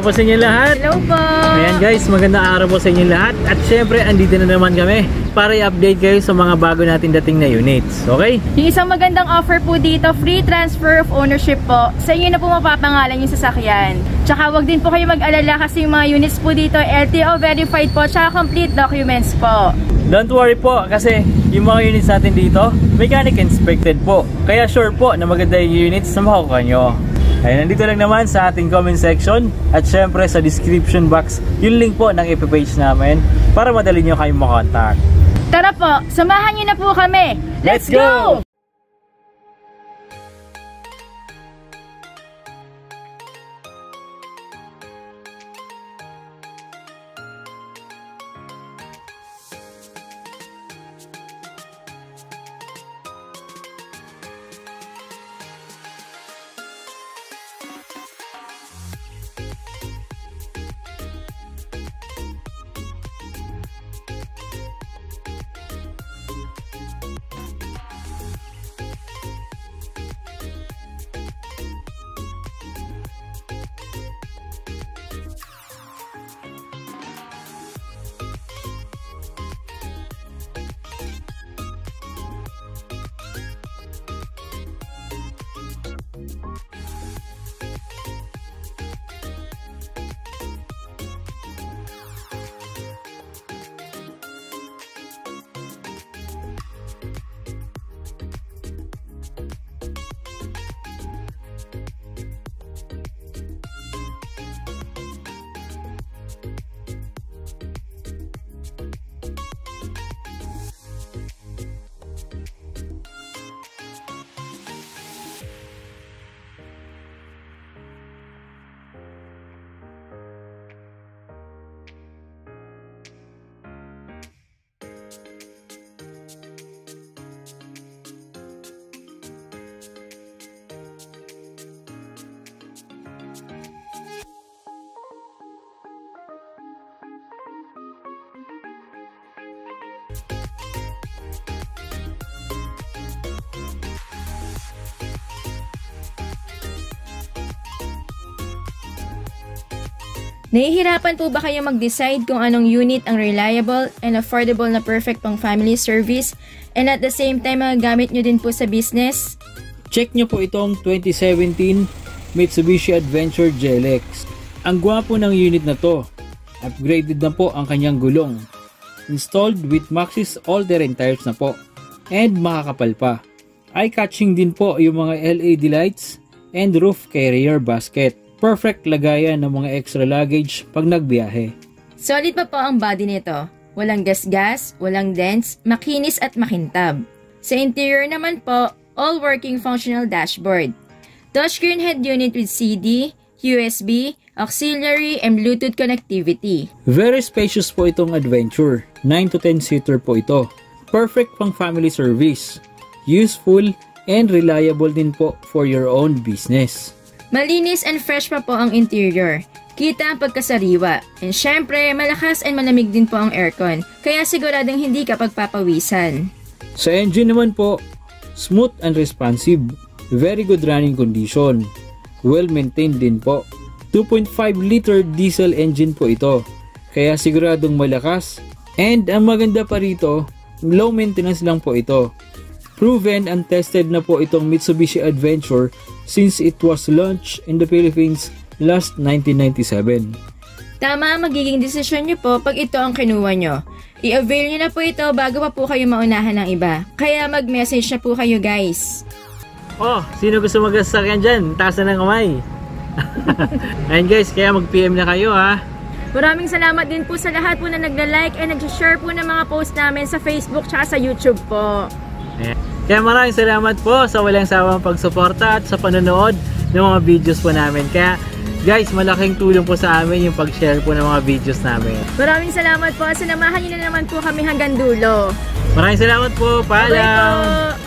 po sa inyo lahat. Hello po. Ayan guys, magandang araw po sa inyo lahat. At syempre, andito na naman kami para i-update kayo sa mga bago natin dating na units. Okay? Yung isang magandang offer po dito, free transfer of ownership po. Sa inyo na po mapapangalan yung sasakyan. Tsaka wag din po kayo mag-alala kasi yung mga units po dito, LTO verified po, tsaka complete documents po. Don't worry po kasi yung mga units natin dito, mechanic inspected po. Kaya sure po na maganda yung units na makukuha nyo. Ay, nandito lang naman sa ating comment section at syempre sa description box yung link po ng FB page namin para madali nyo kayong makontak. Tara po, samahan nyo na po kami. Let's go! Nahihirapan po ba kayo mag-decide kung anong unit ang reliable and affordable na perfect pang family service and at the same time magagamit nyo din po sa business? Check nyo po itong 2017 Mitsubishi Adventure GLX. Ang gwapo ng unit na to. Upgraded na po ang kanyang gulong. Installed with Maxxis all-terrain tires na po. And makakapal pa. Eye-catching din po yung mga LED lights and roof carrier basket. Perfect lagayan ng mga extra luggage pag nagbiyahe. Solid pa po ang body nito. Walang gas-gas, walang dents, makinis at makintab. Sa interior naman po, all working functional dashboard. Touchscreen head unit with CD, USB, auxiliary, and Bluetooth connectivity. Very spacious po itong Adventure. 9 to 10 seater po ito. Perfect pang family service. Useful and reliable din po for your own business. Malinis and fresh pa po ang interior. Kita ang pagkasariwa. And syempre, malakas and malamig din po ang aircon. Kaya siguradong hindi ka pagpapawisan. Sa engine naman po, smooth and responsive. Very good running condition. Well maintained din po. 2.5 liter diesel engine po ito. Kaya siguradong malakas. And ang maganda pa rito, low maintenance lang po ito. Proven and tested na po itong Mitsubishi Adventure since it was launched in the Philippines last 1997. Tama ang magiging desisyon nyo po pag ito ang kinuha nyo. I-avail nyo na po ito bago pa po kayo maunahan ng iba. Kaya mag-message na po kayo guys. Oh, sino gusto mag-sasakyan dyan? Taas na ng kamay. Ayan guys, kaya mag-PM na kayo ha. Maraming salamat din po sa lahat po na nagla-like and nag-share po ng mga post namin sa Facebook tsaka sa YouTube po. Ayan. Kaya maraming salamat po sa walang sawang pagsuporta at sa panonood ng mga videos po namin. Kaya guys, malaking tulong po sa amin yung pag-share po ng mga videos namin. Maraming salamat po. Sinamahan niyo na naman po kami hanggang dulo. Maraming salamat po. Paalam! Bye po!